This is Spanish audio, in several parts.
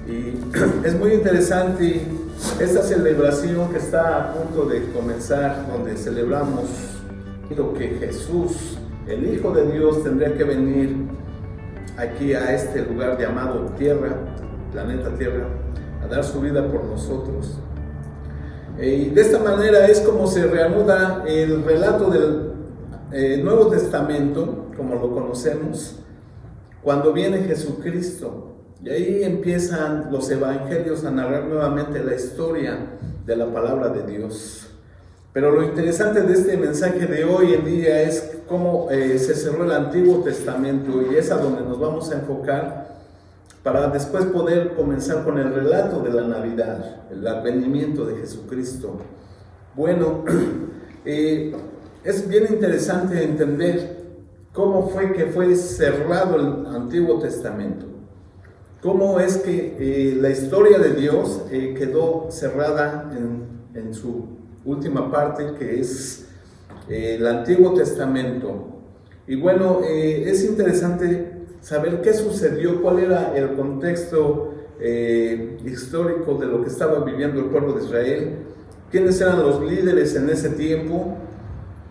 Y es muy interesante esta celebración que está a punto de comenzar, donde celebramos lo que Jesús, el Hijo de Dios, tendría que venir aquí a este lugar llamado Tierra, planeta Tierra, a dar su vida por nosotros. Y de esta manera es como se reanuda el relato del Nuevo Testamento, como lo conocemos, cuando viene Jesucristo. Y ahí empiezan los evangelios a narrar nuevamente la historia de la palabra de Dios. Pero lo interesante de este mensaje de hoy en día es cómo se cerró el Antiguo Testamento, y es a donde nos vamos a enfocar para después poder comenzar con el relato de la Navidad, el advenimiento de Jesucristo. Bueno, es bien interesante entender cómo fue que fue cerrado el Antiguo Testamento. Cómo es que la historia de Dios quedó cerrada en su última parte, que es el Antiguo Testamento. Y bueno, es interesante saber qué sucedió, cuál era el contexto histórico de lo que estaba viviendo el pueblo de Israel, quiénes eran los líderes en ese tiempo,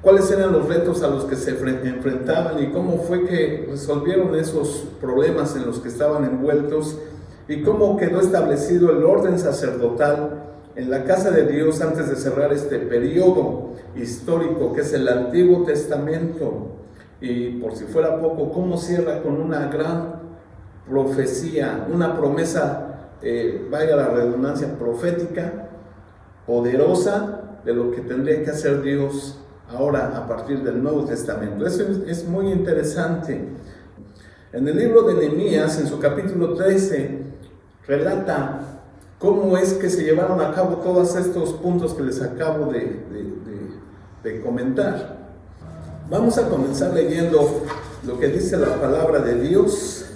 cuáles eran los retos a los que se enfrentaban y cómo fue que resolvieron esos problemas en los que estaban envueltos, y cómo quedó establecido el orden sacerdotal en la casa de Dios antes de cerrar este periodo histórico que es el Antiguo Testamento. Y por si fuera poco, cómo cierra con una gran profecía, una promesa, vaya la redundancia, profética, poderosa, de lo que tendría que hacer Dios ahora a partir del Nuevo Testamento. Eso es muy interesante. En el libro de Nehemías, en su capítulo 13, relata cómo es que se llevaron a cabo todos estos puntos que les acabo de comentar. Vamos a comenzar leyendo lo que dice la palabra de Dios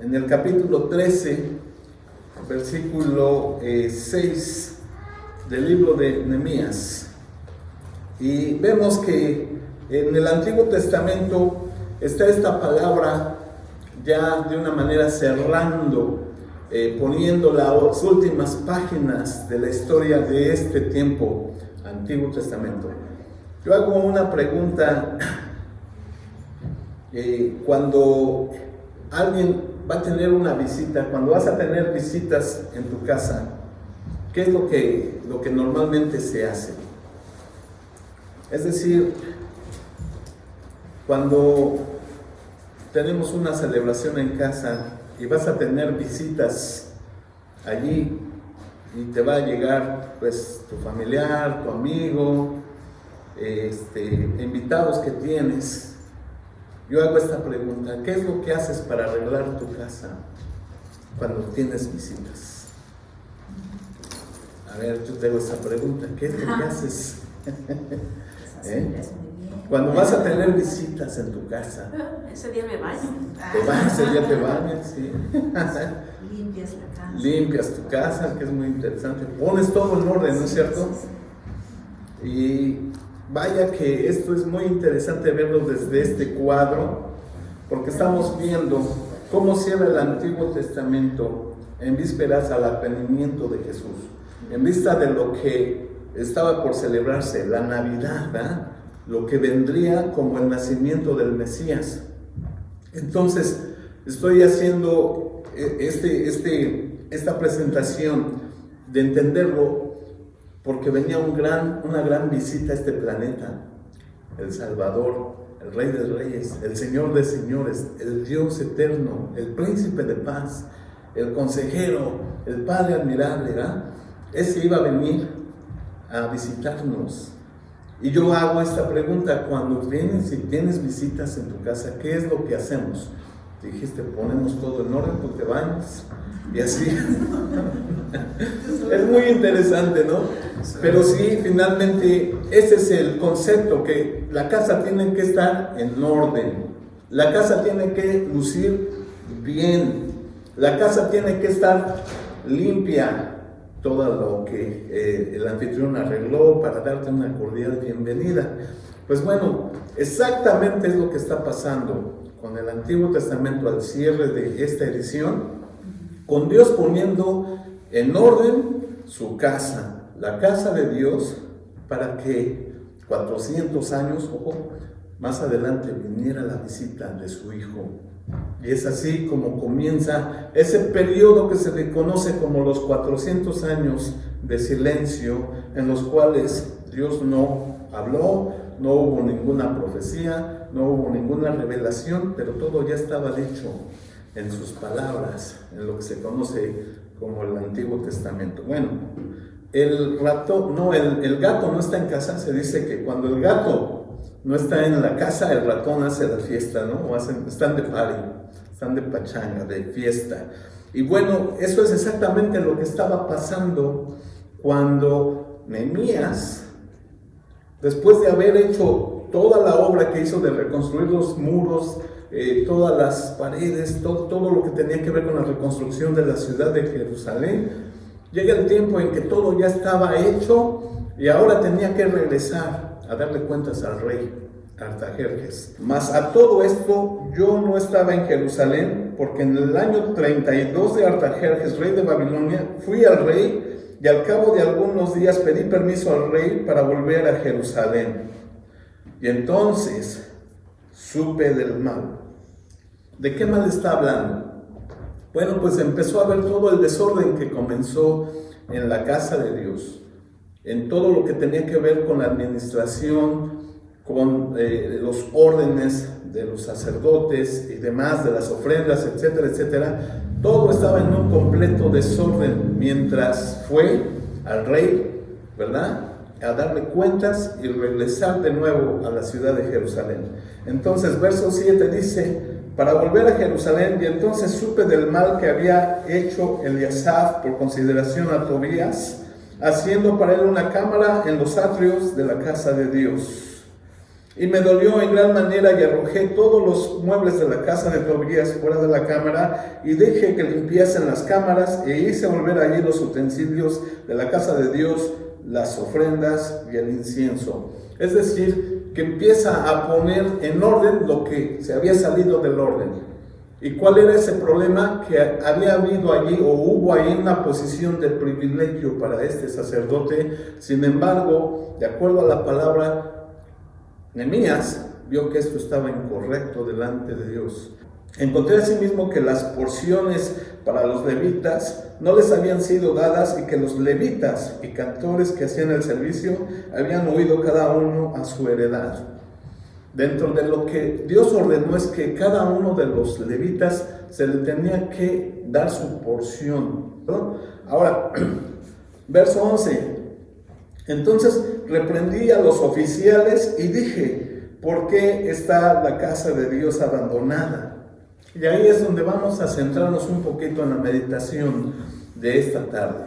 en el capítulo 13, versículo 6 del libro de Nehemías. Y vemos que en el Antiguo Testamento está esta palabra ya de una manera cerrando, poniendo las últimas páginas de la historia de este tiempo, Antiguo Testamento. Yo hago una pregunta, cuando alguien va a tener una visita, cuando vas a tener visitas en tu casa, ¿qué es lo que normalmente se hace? Es decir, cuando tenemos una celebración en casa y vas a tener visitas allí y te va a llegar pues tu familiar, tu amigo, invitados que tienes, yo hago esta pregunta: ¿qué es lo que haces para arreglar tu casa cuando tienes visitas? A ver, yo te hago esa pregunta: ¿qué es lo que haces? Cuando vas a tener visitas en tu casa, ese día me baño. Ese día te bañas, sí. Limpias la casa. Limpias tu casa, que es muy interesante. Pones todo en orden, ¿no es cierto? Y vaya que esto es muy interesante verlo desde este cuadro, porque estamos viendo cómo cierra el Antiguo Testamento en vísperas al advenimiento de Jesús, en vista de lo que estaba por celebrarse, la Navidad, ¿verdad? Lo que vendría como el nacimiento del Mesías. Entonces, estoy haciendo esta presentación de entenderlo porque venía una gran visita a este planeta, el Salvador, el Rey de Reyes, el Señor de Señores, el Dios eterno, el Príncipe de Paz, el Consejero, el Padre admirable, ¿verdad? Ese iba a venir a visitarnos. Y yo hago esta pregunta: cuando vienes y tienes visitas en tu casa, ¿qué es lo que hacemos? Dijiste, ponemos todo en orden, tú te bañas y así. Es muy interesante, ¿no? Pero sí, finalmente ese es el concepto, que la casa tiene que estar en orden, la casa tiene que lucir bien, la casa tiene que estar limpia, todo lo que el anfitrión arregló para darte una cordial bienvenida. Pues bueno, exactamente es lo que está pasando con el Antiguo Testamento al cierre de esta edición, con Dios poniendo en orden su casa, la casa de Dios, para que 400 años, más adelante viniera la visita de su Hijo. Y es así como comienza ese periodo que se le conoce como los 400 años de silencio, en los cuales Dios no habló, no hubo ninguna profecía, no hubo ninguna revelación, pero todo ya estaba dicho en sus palabras, en lo que se conoce como el Antiguo Testamento. Bueno, el gato no está en casa. Se dice que cuando el gato no está en la casa, el ratón hace la fiesta, ¿no? Están de party, están de pachanga, de fiesta. Y bueno, eso es exactamente lo que estaba pasando cuando Nehemías, después de haber hecho toda la obra que hizo de reconstruir los muros, todas las paredes, todo lo que tenía que ver con la reconstrucción de la ciudad de Jerusalén, llega el tiempo en que todo ya estaba hecho y ahora tenía que regresar a darle cuentas al rey Artajerjes. Mas a todo esto yo no estaba en Jerusalén, porque en el año 32 de Artajerjes, rey de Babilonia, fui al rey y al cabo de algunos días pedí permiso al rey para volver a Jerusalén. Y entonces supe del mal. ¿De qué mal está hablando? Bueno, pues empezó a ver todo el desorden que comenzó en la casa de Dios, en todo lo que tenía que ver con la administración, con los órdenes de los sacerdotes y demás, de las ofrendas, etcétera, etcétera. Todo estaba en un completo desorden mientras fue al rey, ¿verdad?, a darle cuentas y regresar de nuevo a la ciudad de Jerusalén. Entonces, verso 7 dice: para volver a Jerusalén, y entonces supe del mal que había hecho Eliasaf por consideración a Tobías, haciendo para él una cámara en los atrios de la casa de Dios. Y me dolió en gran manera y arrojé todos los muebles de la casa de Tobías fuera de la cámara y dejé que limpiasen las cámaras e hice volver allí los utensilios de la casa de Dios, las ofrendas y el incienso. Es decir, que empieza a poner en orden lo que se había salido del orden. ¿Y cuál era ese problema? Que había habido allí, o hubo ahí, una posición de privilegio para este sacerdote. Sin embargo, de acuerdo a la palabra, Nehemías vio que esto estaba incorrecto delante de Dios. Encontré asimismo que las porciones para los levitas no les habían sido dadas y que los levitas y cantores que hacían el servicio habían huido cada uno a su heredad. Dentro de lo que Dios ordenó es que cada uno de los levitas se le tenía que dar su porción, ¿no? Ahora, verso 11. Entonces reprendí a los oficiales y dije: ¿por qué está la casa de Dios abandonada? Y ahí es donde vamos a centrarnos un poquito en la meditación de esta tarde.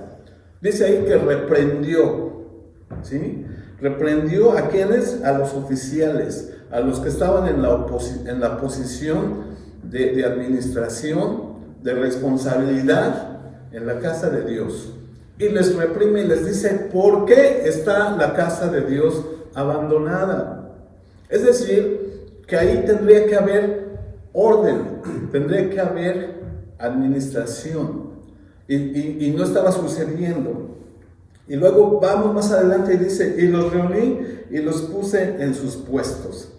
Dice ahí que reprendió, ¿sí? Reprendió a quienes, a los oficiales, a los que estaban en la posición de administración, de responsabilidad en la casa de Dios. Y les reprime y les dice: ¿por qué está la casa de Dios abandonada? Es decir, que ahí tendría que haber orden, tendría que haber administración, y no estaba sucediendo. Y luego vamos más adelante y dice: y los reuní y los puse en sus puestos.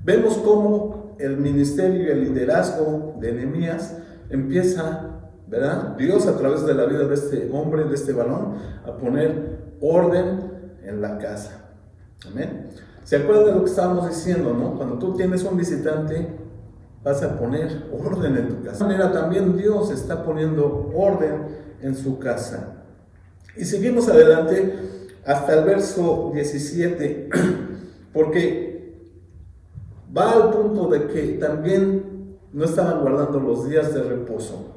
Vemos cómo el ministerio y el liderazgo de Nehemías empieza, ¿verdad?, Dios a través de la vida de este hombre, de este varón, a poner orden en la casa. Amén. ¿Se acuerdan de lo que estábamos diciendo, no? Cuando tú tienes un visitante, vas a poner orden en tu casa. De esta manera también Dios está poniendo orden en su casa. Y seguimos adelante hasta el verso 17, porque va al punto de que también no estaban guardando los días de reposo.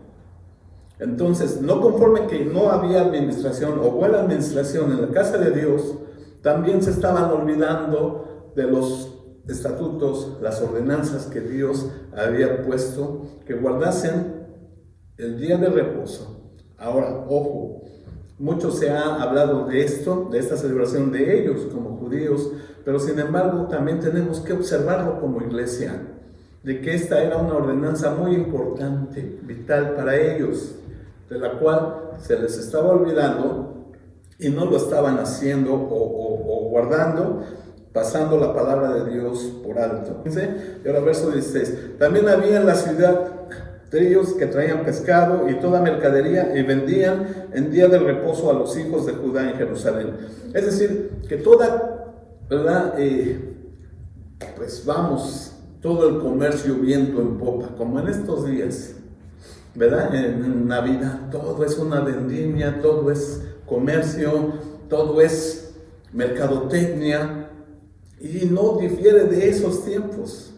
Entonces, no conforme que no había administración o buena administración en la casa de Dios, también se estaban olvidando de los estatutos, las ordenanzas que Dios había puesto, que guardasen el día de reposo. Ahora, ojo, mucho se ha hablado de esto, de esta celebración de ellos como judíos, pero sin embargo también tenemos que observarlo como iglesia, de que esta era una ordenanza muy importante, vital para ellos. de la cual se les estaba olvidando y no lo estaban haciendo o guardando, pasando la palabra de Dios por alto. Y ahora verso 16. También había en la ciudad trillos que traían pescado y toda mercadería y vendían en día del reposo a los hijos de Judá en Jerusalén. Es decir, que toda, ¿verdad? Pues vamos, todo el comercio viento en popa, como en estos días, ¿verdad? En Navidad todo es una vendimia, todo es comercio, todo es mercadotecnia, y no difiere de esos tiempos,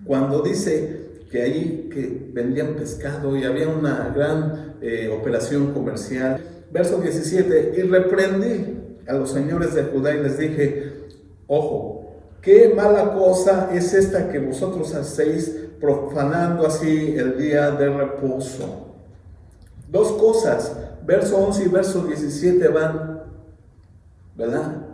cuando dice que allí que vendían pescado y había una gran operación comercial. Verso 17, y reprendí a los señores de Judá y les dije, ojo, qué mala cosa es esta que vosotros hacéis, profanando así el día de reposo. Dos cosas, verso 11 y verso 17 van, ¿verdad?,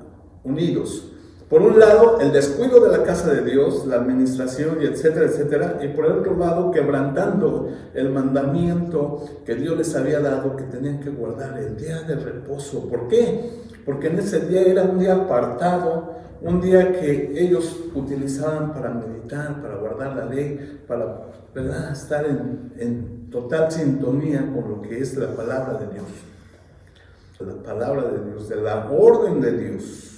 unidos. Por un lado, el descuido de la casa de Dios, la administración y etcétera, etcétera. Y por el otro lado, quebrantando el mandamiento que Dios les había dado, que tenían que guardar el día de reposo. ¿Por qué? Porque en ese día era un día apartado, un día que ellos utilizaban para meditar, para guardar la ley, para, ¿verdad?, estar en total sintonía con lo que es la palabra de Dios. La palabra de Dios, de la orden de Dios.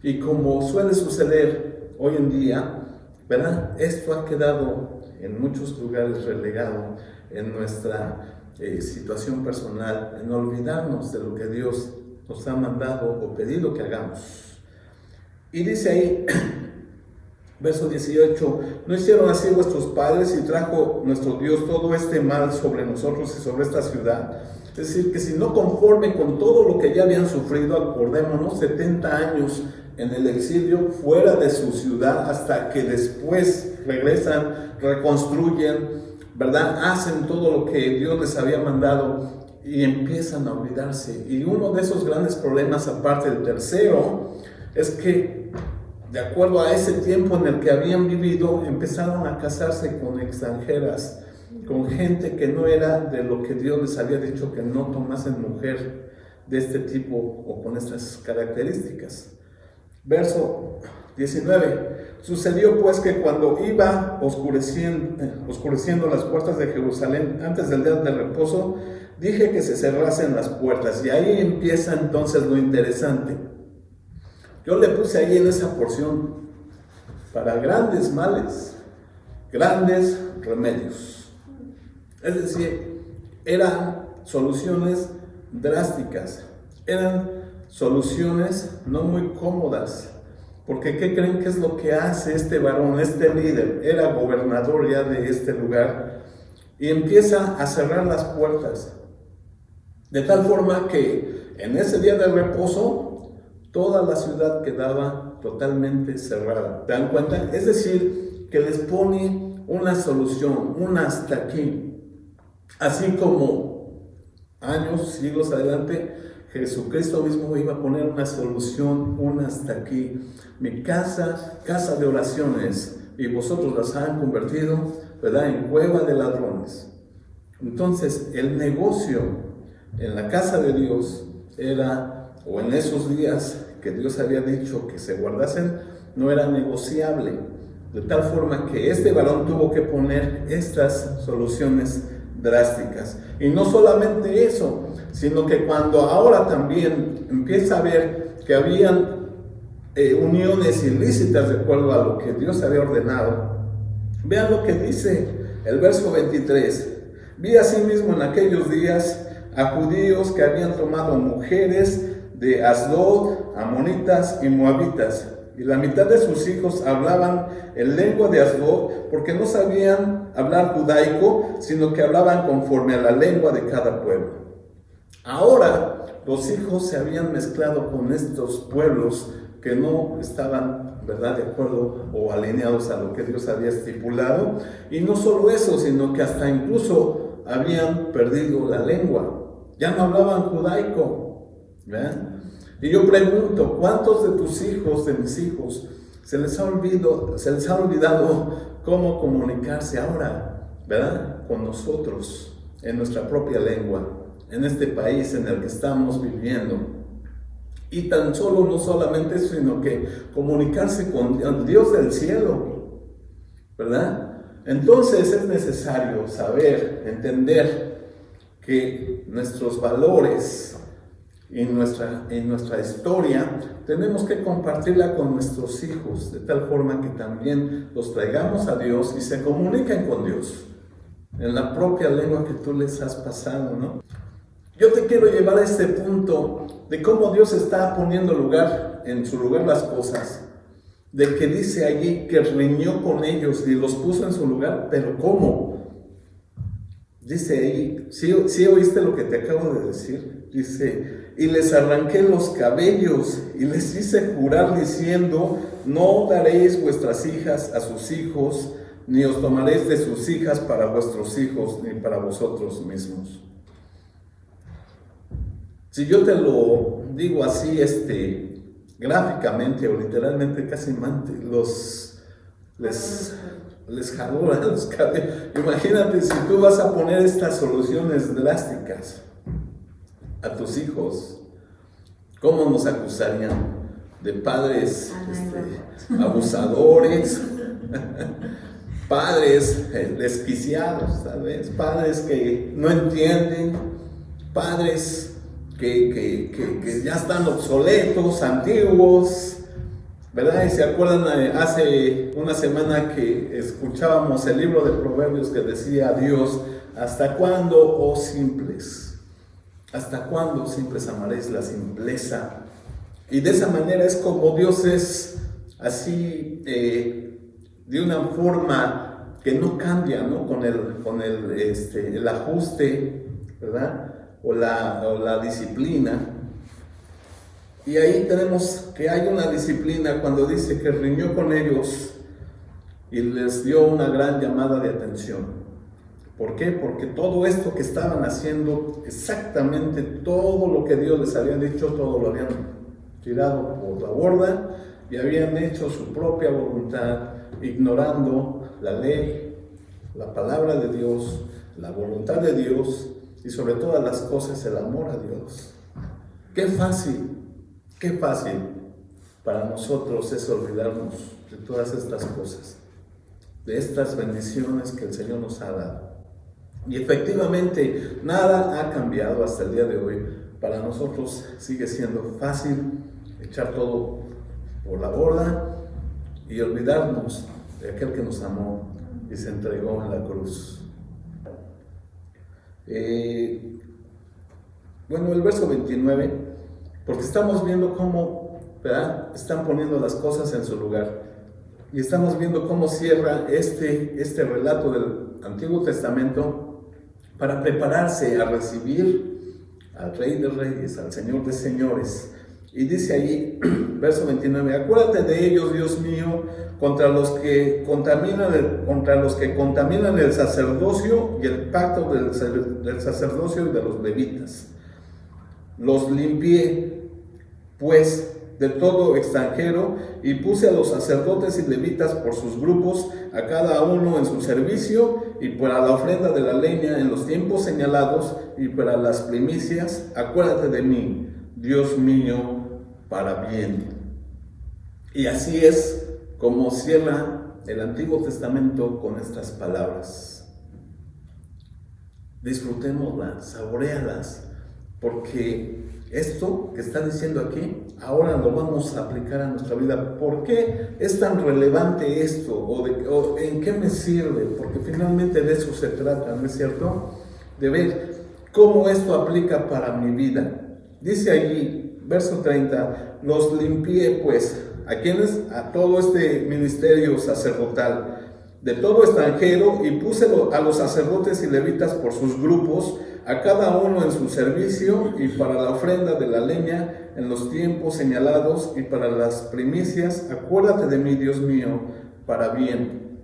Y como suele suceder hoy en día, ¿verdad?, esto ha quedado en muchos lugares relegado en nuestra situación personal, en olvidarnos de lo que Dios nos ha mandado o pedido que hagamos. Y dice ahí, verso 18, no hicieron así vuestros padres y trajo nuestro Dios todo este mal sobre nosotros y sobre esta ciudad. Es decir, que si no conforme con todo lo que ya habían sufrido, acordémonos, 70 años en el exilio fuera de su ciudad, hasta que después regresan, reconstruyen, ¿verdad?, hacen todo lo que Dios les había mandado y empiezan a olvidarse. Y uno de esos grandes problemas, aparte del tercero, es que de acuerdo a ese tiempo en el que habían vivido, empezaron a casarse con extranjeras, con gente que no era de lo que Dios les había dicho que no tomasen mujer de este tipo o con estas características. Verso 19, sucedió pues que cuando iba oscureciendo las puertas de Jerusalén antes del día de reposo, dije que se cerrasen las puertas. Y ahí empieza entonces lo interesante. Yo le puse ahí en esa porción, para grandes males, grandes remedios. Es decir, eran soluciones drásticas, eran soluciones no muy cómodas, porque ¿qué creen que es lo que hace este varón, este líder? Era gobernador ya de este lugar, y empieza a cerrar las puertas, de tal forma que en ese día de reposo, toda la ciudad quedaba totalmente cerrada. ¿Te dan cuenta? Es decir, que les pone una solución, un hasta aquí, así como años, siglos adelante, Jesucristo mismo iba a poner una solución, un hasta aquí. Mi casa, casa de oraciones, y vosotros las han convertido, ¿verdad?, en cueva de ladrones. Entonces, el negocio en la casa de Dios era, o en esos días que Dios había dicho que se guardasen, no era negociable. De tal forma que este varón tuvo que poner estas soluciones drásticas. Y no solamente eso, sino que cuando ahora también empieza a ver que habían uniones ilícitas de acuerdo a lo que Dios había ordenado, vean lo que dice el verso 23. Vi asimismo en aquellos días a judíos que habían tomado mujeres de Asdod, amonitas y moabitas, y la mitad de sus hijos hablaban en lengua de Asdod, porque no sabían hablar judaico, sino que hablaban conforme a la lengua de cada pueblo. Ahora los hijos se habían mezclado con estos pueblos que no estaban, ¿verdad?, de acuerdo o alineados a lo que Dios había estipulado. Y no solo eso, sino que hasta incluso habían perdido la lengua. Ya no hablaban judaico, ¿verdad? Y yo pregunto, ¿cuántos de tus hijos, de mis hijos, se les ha olvidado cómo comunicarse ahora, ¿verdad?, con nosotros? en nuestra propia lengua, en este país en el que estamos viviendo. Y tan solo, no solamente eso, sino que comunicarse con el Dios del cielo, ¿verdad? Entonces es necesario saber, entender que nuestros valores y nuestra historia tenemos que compartirla con nuestros hijos, de tal forma que también los traigamos a Dios y se comuniquen con Dios en la propia lengua que tú les has pasado, ¿no? Yo te quiero llevar a este punto de cómo Dios está poniendo en su lugar las cosas, de que dice allí que riñó con ellos y los puso en su lugar, pero ¿cómo? Dice ahí, ¿sí oíste lo que te acabo de decir? Dice, y les arranqué los cabellos y les hice jurar diciendo, no daréis vuestras hijas a sus hijos, ni os tomaréis de sus hijas para vuestros hijos, ni para vosotros mismos. Si yo te lo digo así, gráficamente o literalmente, casi les jaló los cabellos. Imagínate si tú vas a poner estas soluciones drásticas a tus hijos, ¿cómo nos acusarían? De padres abusadores, padres desquiciados, tal vez, padres que no entienden, padres que ya están obsoletos, antiguos, ¿verdad? Y se acuerdan, hace una semana que escuchábamos el libro de Proverbios que decía Dios, ¿hasta cuándo, oh simples? ¿Hasta cuándo, simples, amaréis la simpleza? Y de esa manera es como Dios es así, de una forma que no cambia, ¿no? Con el ajuste, ¿verdad? O la disciplina. Y ahí tenemos que hay una disciplina cuando dice que riñó con ellos y les dio una gran llamada de atención. ¿Por qué? Porque todo esto que estaban haciendo, exactamente todo lo que Dios les había dicho, todo lo habían tirado por la borda y habían hecho su propia voluntad, ignorando la ley, la palabra de Dios, la voluntad de Dios y sobre todas las cosas el amor a Dios. Qué fácil para nosotros es olvidarnos de todas estas cosas, de estas bendiciones que el Señor nos ha dado. Y efectivamente, nada ha cambiado hasta el día de hoy. Para nosotros sigue siendo fácil echar todo por la borda y olvidarnos de aquel que nos amó y se entregó en la cruz. Bueno, el verso 29, porque estamos viendo cómo, ¿verdad?, están poniendo las cosas en su lugar. Y estamos viendo cómo cierra este relato del Antiguo Testamento para prepararse a recibir al Rey de Reyes, al Señor de Señores. Y dice allí, verso 29, acuérdate de ellos, Dios mío, contra los que contaminan el sacerdocio y el pacto del sacerdocio y de los levitas. Los limpié, pues, de todo extranjero, y puse a los sacerdotes y levitas por sus grupos, a cada uno en su servicio, y para la ofrenda de la leña en los tiempos señalados, y para las primicias, acuérdate de mí, Dios mío, para bien. Y así es como cierra el Antiguo Testamento con estas palabras. Disfrutémoslas, saboréalas, porque esto que está diciendo aquí, ahora lo vamos a aplicar a nuestra vida. ¿Por qué es tan relevante esto? ¿O en qué me sirve? Porque finalmente de eso se trata, ¿no es cierto? De ver cómo esto aplica para mi vida. Dice allí, verso 30, los limpié pues, ¿a quiénes? A todo este ministerio sacerdotal, de todo extranjero, y puse a los sacerdotes y levitas por sus grupos, a cada uno en su servicio, y para la ofrenda de la leña en los tiempos señalados, y para las primicias, acuérdate de mí, Dios mío, para bien.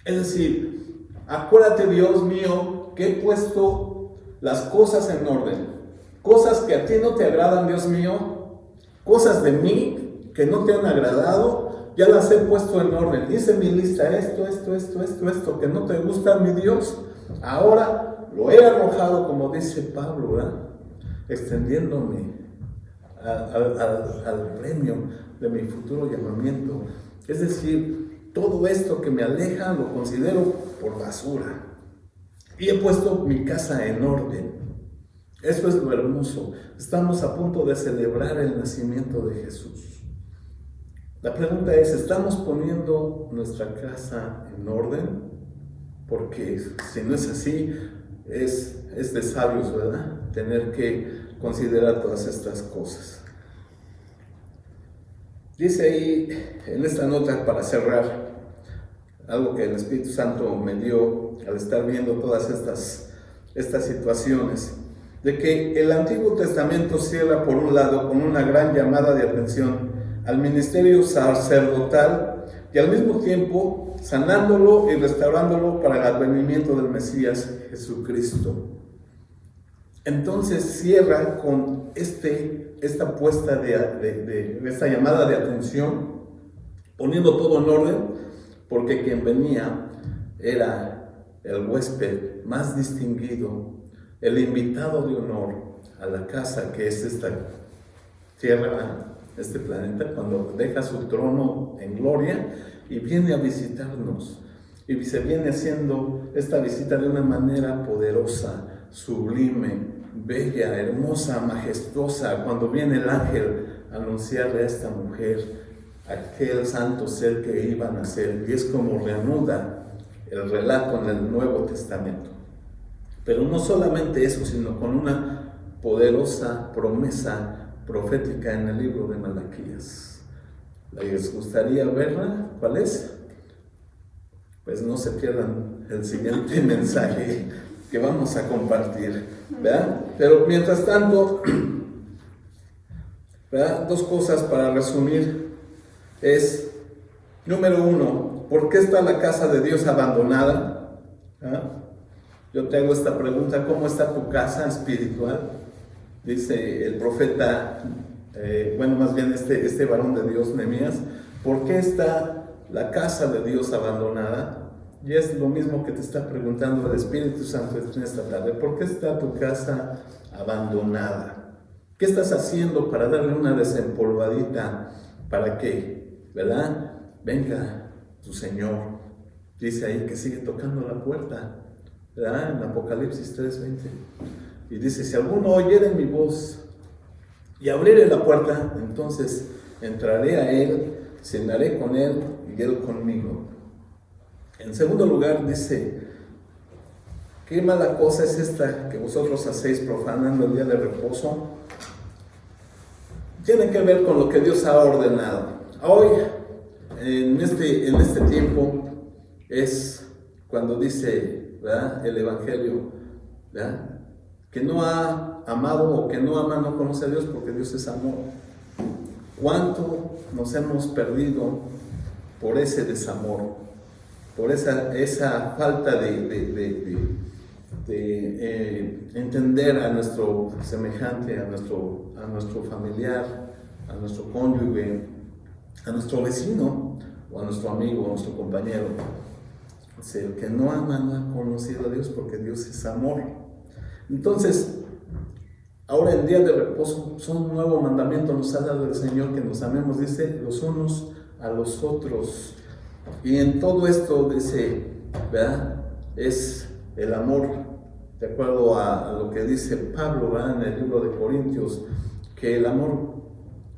Es decir, acuérdate, Dios mío, que he puesto las cosas en orden, cosas que a ti no te agradan, Dios mío, cosas de mí que no te han agradado, ya las he puesto en orden. Dice mi lista, esto, que no te gusta, mi Dios, ahora lo he arrojado, como dice Pablo, ¿verdad? Extendiéndome al premio de mi futuro llamamiento. Es decir, todo esto que me aleja lo considero por basura. Y he puesto mi casa en orden. Eso es lo hermoso. Estamos a punto de celebrar el nacimiento de Jesús. La pregunta es, ¿estamos poniendo nuestra casa en orden? Porque si no es así, es de sabios, ¿verdad? Tener que considerar todas estas cosas. Dice ahí, en esta nota, para cerrar, algo que el Espíritu Santo me dio al estar viendo todas estas situaciones, de que el Antiguo Testamento cierra por un lado con una gran llamada de atención al ministerio sacerdotal y al mismo tiempo sanándolo y restaurándolo para el advenimiento del Mesías Jesucristo. Entonces cierra con esta puesta de esta llamada de atención, poniendo todo en orden, porque quien venía era el huésped más distinguido, el invitado de honor a la casa que es esta tierra, este planeta, cuando deja su trono en gloria y viene a visitarnos. Y se viene haciendo esta visita de una manera poderosa, sublime, bella, hermosa, majestuosa, cuando viene el ángel a anunciarle a esta mujer aquel santo ser que iba a nacer. Y es como reanuda el relato en el Nuevo Testamento. Pero no solamente eso, sino con una poderosa promesa profética en el libro de Malaquías. ¿Les gustaría verla? ¿Cuál es? Pues no se pierdan el siguiente mensaje que vamos a compartir, ¿verdad? Pero mientras tanto, ¿verdad? Dos cosas para resumir es, número uno, ¿por qué está la casa de Dios abandonada? ¿Ah? Yo te hago esta pregunta, ¿cómo está tu casa espiritual? Dice el profeta, más bien este varón de Dios, Nehemías, ¿por qué está la casa de Dios abandonada? Y es lo mismo que te está preguntando el Espíritu Santo en esta tarde. ¿Por qué está tu casa abandonada? ¿Qué estás haciendo para darle una desempolvadita para que, ¿verdad? Venga tu Señor. Dice ahí que sigue tocando la puerta, ¿verdad? En Apocalipsis 3:20. Y dice, si alguno oyere mi voz y abriere la puerta, entonces entraré a él, cenaré con él y él conmigo. En segundo lugar dice, qué mala cosa es esta que vosotros hacéis profanando el día de reposo. Tiene que ver con lo que Dios ha ordenado. Hoy, en este tiempo, es cuando dice, ¿verdad?, el Evangelio, ¿verdad?, que no ha amado o que no ama no conoce a Dios, porque Dios es amor. ¿Cuánto nos hemos perdido por ese desamor, por esa falta de entender a nuestro semejante, a nuestro familiar, a nuestro cónyuge, a nuestro vecino o a nuestro amigo, a nuestro compañero? O sea, el que no ama no ha conocido a Dios, porque Dios es amor. Entonces, ahora en día de reposo, un nuevo mandamiento nos ha dado el Señor, que nos amemos, dice, los unos a los otros. Y en todo esto, dice, ¿verdad?, es el amor, de acuerdo a lo que dice Pablo, ¿verdad?, en el libro de Corintios, que el amor,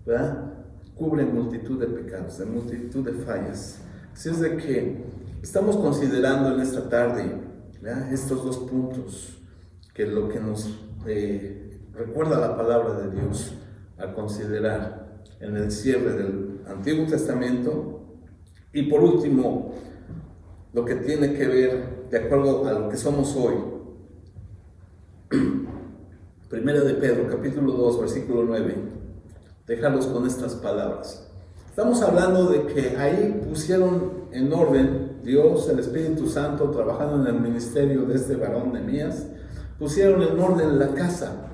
¿verdad?, cubre multitud de pecados, de multitud de fallas. Así es de que estamos considerando en esta tarde, ¿verdad?, estos dos puntos, que es lo que nos recuerda la palabra de Dios a considerar en el cierre del Antiguo Testamento. Y por último, lo que tiene que ver de acuerdo a lo que somos hoy. Primera de Pedro, capítulo 2, versículo 9. Déjalos con estas palabras. Estamos hablando de que ahí pusieron en orden Dios, el Espíritu Santo, trabajando en el ministerio de este varón Nehemías, pusieron en orden la casa.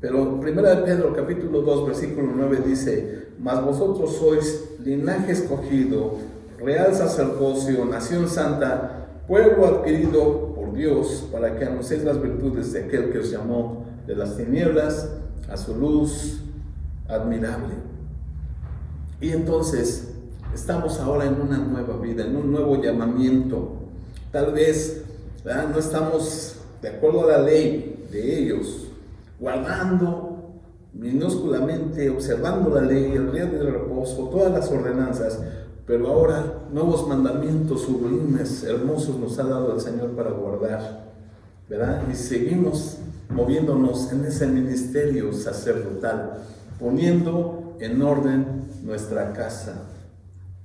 Pero Primera de Pedro, capítulo 2, versículo 9 dice, mas vosotros sois linaje escogido, real sacerdocio, nación santa, pueblo adquirido por por Dios para que anunciéis las virtudes de aquel que os llamó de las tinieblas a su luz admirable. Y entonces estamos ahora en una nueva vida, en un nuevo llamamiento. Tal vez no estamos de acuerdo a la ley de ellos, guardando minúsculamente, observando la ley, el día del reposo, todas las ordenanzas, pero ahora nuevos mandamientos sublimes, hermosos nos ha dado el Señor para guardar, ¿verdad? Y seguimos moviéndonos en ese ministerio sacerdotal, poniendo en orden nuestra casa,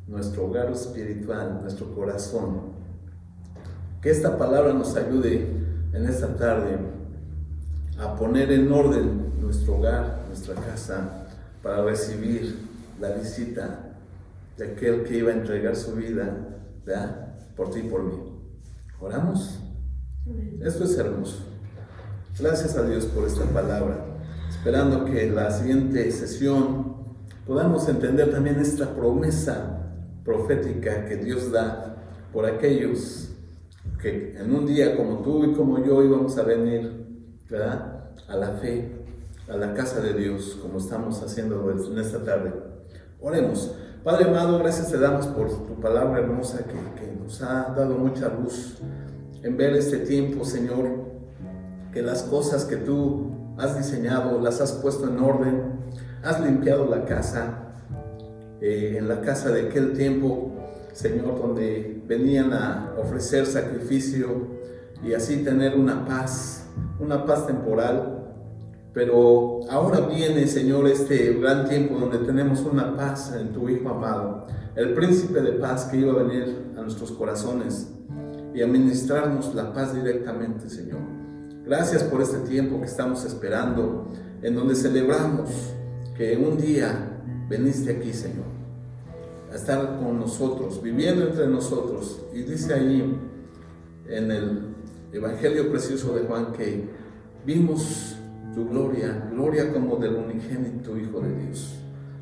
nuestro hogar espiritual, nuestro corazón. Que esta palabra nos ayude en esta tarde a poner en orden nuestro hogar, nuestra casa, para recibir la visita de aquel que iba a entregar su vida, ¿verdad? Por ti y por mí. ¿Oramos? Esto es hermoso. Gracias a Dios por esta palabra. Esperando que la siguiente sesión podamos entender también esta promesa profética que Dios da por aquellos que en un día como tú y como yo íbamos a venir, ¿verdad?, a la fe, a la casa de Dios, como estamos haciendo en esta tarde. Oremos. Padre amado, gracias te damos por tu palabra hermosa que nos ha dado mucha luz en ver este tiempo, Señor, que las cosas que tú has diseñado las has puesto en orden, has limpiado la casa, en la casa de aquel tiempo, Señor, donde venían a ofrecer sacrificio y así tener una paz temporal. Pero ahora viene, Señor, este gran tiempo donde tenemos una paz en tu Hijo amado, el príncipe de paz que iba a venir a nuestros corazones y a ministrarnos la paz directamente, Señor. Gracias por este tiempo que estamos esperando, en donde celebramos que un día veniste aquí, Señor, a estar con nosotros, viviendo entre nosotros. Y dice ahí en el Evangelio precioso de Juan que vimos tu gloria, gloria como del unigénito Hijo de Dios.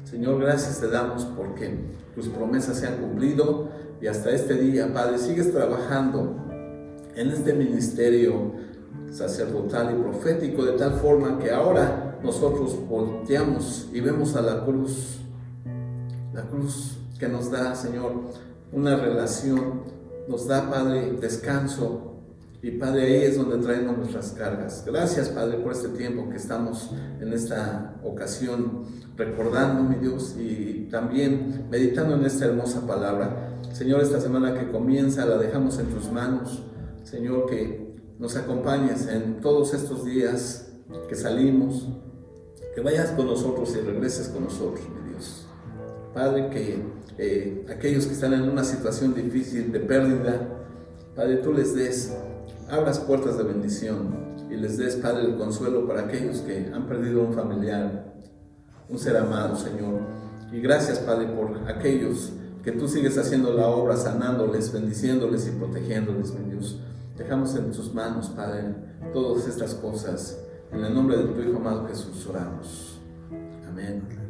Señor, gracias te damos porque tus promesas se han cumplido y hasta este día, Padre, sigues trabajando en este ministerio sacerdotal y profético de tal forma que ahora nosotros volteamos y vemos a la cruz que nos da, Señor, una relación, nos da, Padre, descanso. Y Padre, ahí es donde traemos nuestras cargas. Gracias, Padre, por este tiempo que estamos en esta ocasión recordando, mi Dios, y también meditando en esta hermosa palabra. Señor, esta semana que comienza la dejamos en tus manos. Señor, que nos acompañes en todos estos días que salimos, que vayas con nosotros y regreses con nosotros, mi Dios. Padre, que aquellos que están en una situación difícil de pérdida, Padre, tú les des, abras puertas de bendición y les des, Padre, el consuelo para aquellos que han perdido un familiar, un ser amado, Señor. Y gracias, Padre, por aquellos que tú sigues haciendo la obra, sanándoles, bendiciéndoles y protegiéndoles, mi Dios. Dejamos en tus manos, Padre, todas estas cosas. En el nombre de tu Hijo amado Jesús oramos. Amén.